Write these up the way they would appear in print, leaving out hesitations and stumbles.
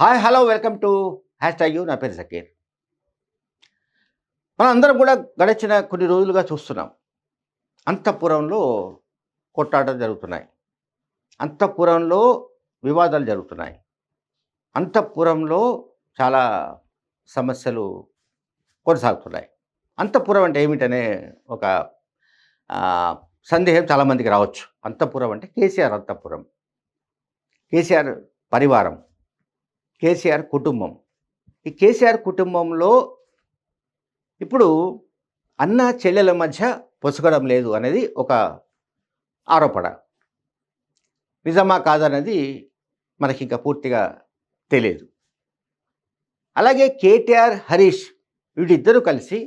Hi hello welcome to hash tag you. నా పేరు జకీర్. మనం అందరం కూడా గడిచిన కొన్ని రోజులుగా చూస్తున్నాం. అంతఃపురంలో కొట్టాటలు జరుగుతున్నాయి. అంతఃపురంలో వివాదాలు జరుగుతున్నాయి. అంతఃపురంలో చాలా సమస్యలు కొనసాగుతున్నాయి. అంతఃపురం అంటే ఏమిటనే ఒక సందేహం చాలామందికి రావచ్చు. అంతఃపురం అంటే కేసీఆర్ అంతఃపురం, కేసీఆర్ పరివారం, కేసీఆర్ కుటుంబం. ఈ కేసీఆర్ కుటుంబంలో ఇప్పుడు అన్న చెల్లెల మధ్య పొసగడం లేదు అనేది ఒక ఆరోపణ. నిజమా కాదన్నది మనకి ఇంకా పూర్తిగా తెలియదు. అలాగే కేటీఆర్, హరీష్ వీటిద్దరూ కలిసి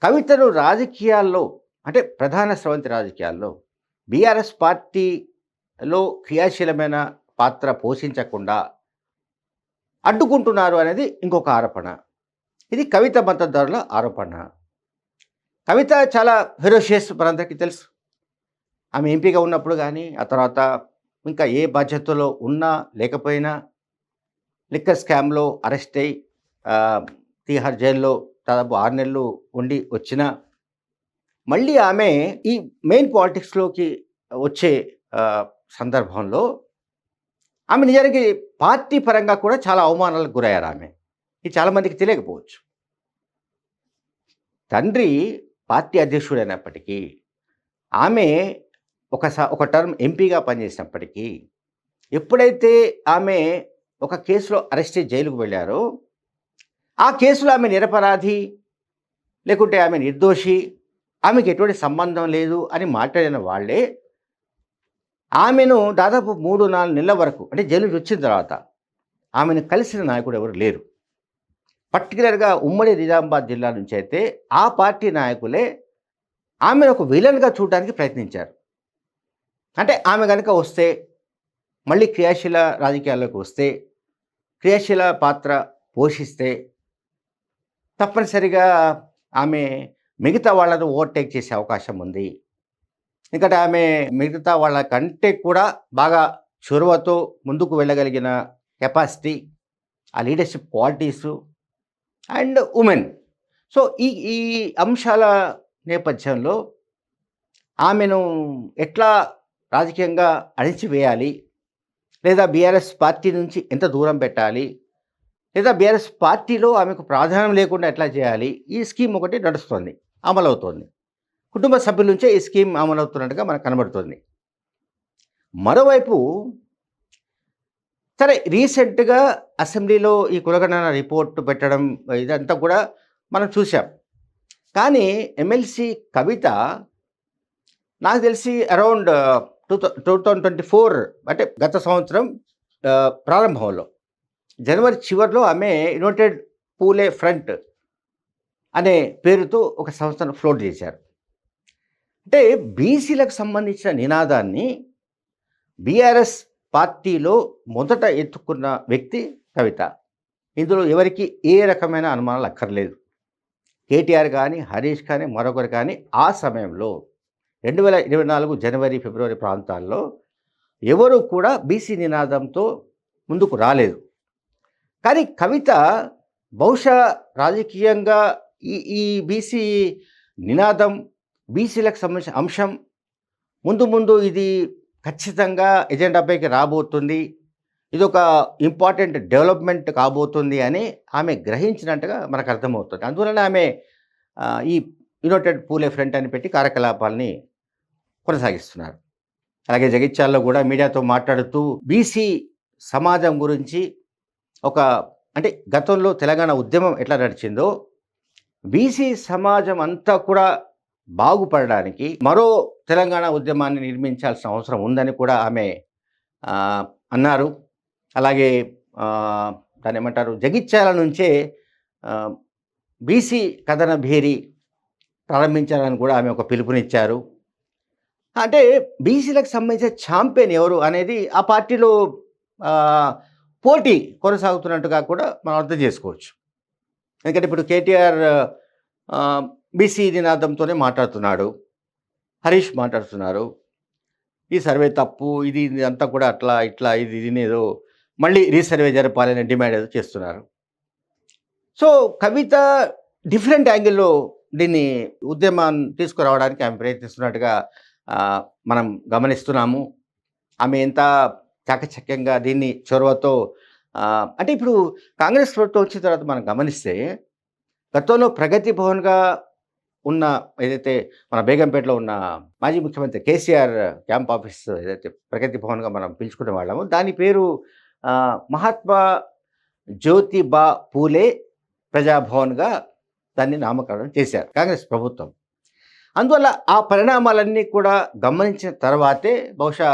కవితను రాజకీయాల్లో అంటే ప్రధాన స్రవంతి రాజకీయాల్లో బీఆర్ఎస్ పార్టీలో క్రియాశీలమైన పాత్ర పోషించకుండా అడ్డుకుంటున్నారు అనేది ఇంకొక ఆరోపణ. ఇది కవిత మద్దతుదారుల ఆరోపణ. కవిత చాలా ఫెరోషియస్, మనందరికీ తెలుసు. ఆమె ఎంపీగా ఉన్నప్పుడు కానీ, ఆ తర్వాత ఇంకా ఏ బాధ్యతలో ఉన్నా లేకపోయినా, లిక్కర్ స్కామ్లో అరెస్ట్ అయ్యి తీహార్ జైల్లో దాదాపు 6 నెలలు ఉండి వచ్చినా మళ్ళీ ఆమె ఈ మెయిన్ పాలిటిక్స్లోకి వచ్చే సందర్భంలో ఆమె నిజానికి పార్టీ పరంగా కూడా చాలా అవమానాలకు గురయ్యారు ఆమె. ఇది చాలామందికి తెలియకపోవచ్చు. తండ్రి పార్టీ అధ్యక్షుడైనప్పటికీ, ఆమె ఒక టర్మ్ ఎంపీగా పనిచేసినప్పటికీ, ఎప్పుడైతే ఆమె ఒక కేసులో అరెస్ట్ అయ్యి జైలుకు వెళ్ళారో, ఆ కేసులో ఆమె నిరపరాధి, లేకుంటే ఆమె నిర్దోషి, ఆమెకి ఎటువంటి సంబంధం లేదు అని మాట్లాడిన వాళ్ళే ఆమెను దాదాపు 3-4 నెలల వరకు, అంటే జైలు నుంచి వచ్చిన తర్వాత ఆమెను కలిసిన నాయకుడు ఎవరు లేరు. పర్టికులర్గా ఉమ్మడి నిజామాబాద్ జిల్లా నుంచి అయితే ఆ పార్టీ నాయకులే ఆమెను ఒక విలన్గా చూడడానికి ప్రయత్నించారు. అంటే ఆమె కనుక వస్తే, మళ్ళీ క్రియాశీల రాజకీయాల్లోకి వస్తే, క్రియాశీల పాత్ర పోషిస్తే తప్పనిసరిగా ఆమె మిగతా వాళ్ళను ఓవర్టేక్ చేసే అవకాశం ఉంది. ఎందుకంటే ఆమె మిగతా వాళ్ళ కంటే కూడా బాగా చొరవతో ముందుకు వెళ్ళగలిగిన కెపాసిటీ, ఆ leadership qualities and women. So ఈ ఈ అంశాల నేపథ్యంలో ఆమెను ఎట్లా రాజకీయంగా అణిచివేయాలి, లేదా బీఆర్ఎస్ పార్టీ నుంచి ఎంత దూరం పెట్టాలి, లేదా బీఆర్ఎస్ పార్టీలో ఆమెకు ప్రాధాన్యం లేకుండా ఎట్లా చేయాలి, ఈ స్కీమ్ ఒకటి నడుస్తుంది, అమలవుతోంది. కుటుంబ సభ్యుల నుంచే ఈ స్కీమ్ అమలవుతున్నట్టుగా మనకు కనబడుతుంది. మరోవైపు సరే, రీసెంట్గా అసెంబ్లీలో ఈ కులగణన రిపోర్ట్ పెట్టడం ఇదంతా కూడా మనం చూసాం. కానీ ఎమ్మెల్సీ కవిత నాకు తెలిసి అరౌండ్ 2024 అంటే గత సంవత్సరం ప్రారంభంలో జనవరి చివరిలో ఆమె యునైటెడ్ పూలే ఫ్రంట్ అనే పేరుతో ఒక సంస్థను ఫ్లోట్ చేశారు. అంటే బీసీలకు సంబంధించిన నినాదాన్ని బీఆర్ఎస్ పార్టీలో మొదట ఎత్తుకున్న వ్యక్తి కవిత. ఇందులో ఎవరికి ఏ రకమైన అనుమానాలు అక్కర్లేదు. కేటీఆర్ కానీ, హరీష్ కానీ, మరొకరు కానీ ఆ సమయంలో 2024 జనవరి, ఫిబ్రవరి ప్రాంతాల్లో ఎవరు కూడా బీసీ నినాదంతో ముందుకు రాలేదు. కానీ కవిత బహుశా రాజకీయంగా ఈ ఈ బీసీ నినాదం, బీసీలకు సంబంధించిన అంశం ముందు ఇది ఖచ్చితంగా ఎజెండాపైకి రాబోతుంది, ఇదొక ఇంపార్టెంట్ డెవలప్మెంట్ కాబోతుంది అని ఆమె గ్రహించినట్టుగా మనకు అర్థమవుతుంది. అందువలన ఆమె ఈ యునైటెడ్ పూలే ఫ్రంట్ అని పెట్టి కార్యకలాపాలని కొనసాగిస్తున్నారు. అలాగే జగిత్యాలలో కూడా మీడియాతో మాట్లాడుతూ బీసీ సమాజం గురించి అంటే గతంలో తెలంగాణ ఉద్యమం ఎట్లా నడిచిందో, బీసీ సమాజం అంతా కూడా బాగుపడడానికి మరో తెలంగాణ ఉద్యమాన్ని నిర్మించాల్సిన అవసరం ఉందని కూడా ఆమె అన్నారు. అలాగే దాన్ని ఏమంటారు, జగిత్యాల నుంచే బీసీ కథన భేరి ప్రారంభించాలని కూడా ఆమె ఒక పిలుపునిచ్చారు. అంటే బీసీలకు సంబంధించిన ఛాంపియన్ ఎవరు అనేది ఆ పార్టీలో పోటీ కొనసాగుతున్నట్టుగా కూడా మనం అర్థం చేసుకోవచ్చు. ఎందుకంటే ఇప్పుడు కేటీఆర్ బీసీ నినాదంతోనే మాట్లాడుతున్నాడు, హరీష్ మాట్లాడుతున్నారు. ఈ సర్వే తప్పు, ఇది అంతా కూడా అట్లా ఇట్లా ఇది ఏదో మళ్ళీ రీసర్వే జరపాలని డిమాండ్ ఏదో చేస్తున్నారు. సో, కవిత డిఫరెంట్ యాంగిల్‌లో దీన్ని ఉద్యమాన్ని తీసుకురావడానికి ఆమె ప్రయత్నిస్తున్నట్టుగా మనం గమనిస్తున్నాము. ఆమె ఎంత చాకచక్యంగా దీన్ని చొరవతో అంటే ఇప్పుడు కాంగ్రెస్ ప్రభుత్వం వచ్చిన తర్వాత మనం గమనిస్తే గతంలో ప్రగతి భవన్‌గా ఉన్న ఏదైతే మన బేగంపేటలో ఉన్న మాజీ ముఖ్యమంత్రి కేసీఆర్ క్యాంప్ ఆఫీస్ ఏదైతే ప్రగతి భవన్‌గా మనం పిలుచుకునే వాళ్ళమో దాని పేరు మహాత్మా జ్యోతిబా పూలే ప్రజాభవన్‌గా దాన్ని నామకరణం చేశారు కాంగ్రెస్ ప్రభుత్వం. అందువల్ల ఆ పరిణామాలన్నీ కూడా గమనించిన తర్వాతే బహుశా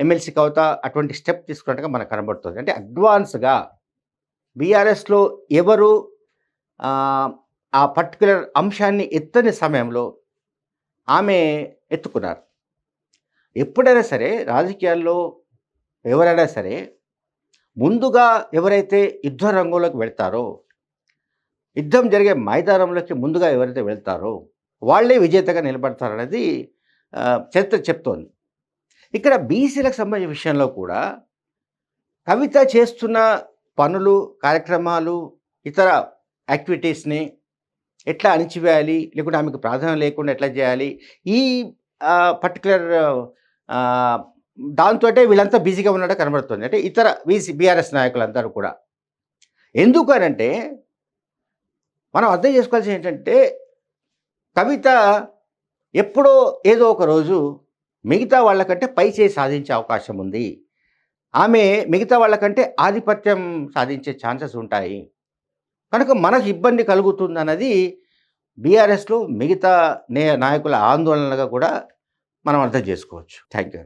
ఎమ్మెల్సీ కవిత అటువంటి స్టెప్ తీసుకున్నట్టుగా మనకు కనబడుతుంది. అంటే అడ్వాన్స్‌గా బీఆర్ఎస్‌లో ఎవరు ఆ పర్టిక్యులర్ అంశాన్ని ఎత్తని సమయంలో ఆమె ఎత్తుకున్నారు. ఎప్పుడైనా సరే రాజకీయాల్లో ఎవరైనా సరే ముందుగా ఎవరైతే యుద్ధ రంగంలోకి వెళ్తారో, యుద్ధం జరిగే మైదానంలోకి ముందుగా ఎవరైతే వెళ్తారో వాళ్ళే విజేతగా నిలబడతారనేది చరిత్ర చెప్తోంది. ఇక్కడ బీసీలకు సంబంధించిన విషయంలో కూడా కవిత చేస్తున్న పనులు, కార్యక్రమాలు, ఇతర యాక్టివిటీస్‌ని ఎట్లా అణిచివేయాలి, లేకుంటే ఆమెకు ప్రాధాన్యం లేకుండా ఎట్లా చేయాలి, ఈ పర్టిక్యులర్ దాంతోటే వీళ్ళంతా బిజీగా ఉన్నట్టు కనబడుతుంది. అంటే ఇతర బీఆర్ఎస్ నాయకులందరూ కూడా. ఎందుకు అనంటే మనం అర్థం చేసుకోవాల్సింది ఏంటంటే కవిత ఎప్పుడో ఏదో ఒక రోజు మిగతా వాళ్ళకంటే పై చేయి సాధించే అవకాశం ఉంది. ఆమె మిగతా వాళ్ళకంటే ఆధిపత్యం సాధించే ఛాన్సెస్ ఉంటాయి. కనుక మనకు ఇబ్బంది కలుగుతుందన్నది బీఆర్ఎస్‌లో మిగతా నాయకుల ఆందోళనలుగా కూడా మనం అర్థం చేసుకోవచ్చు. Thank you.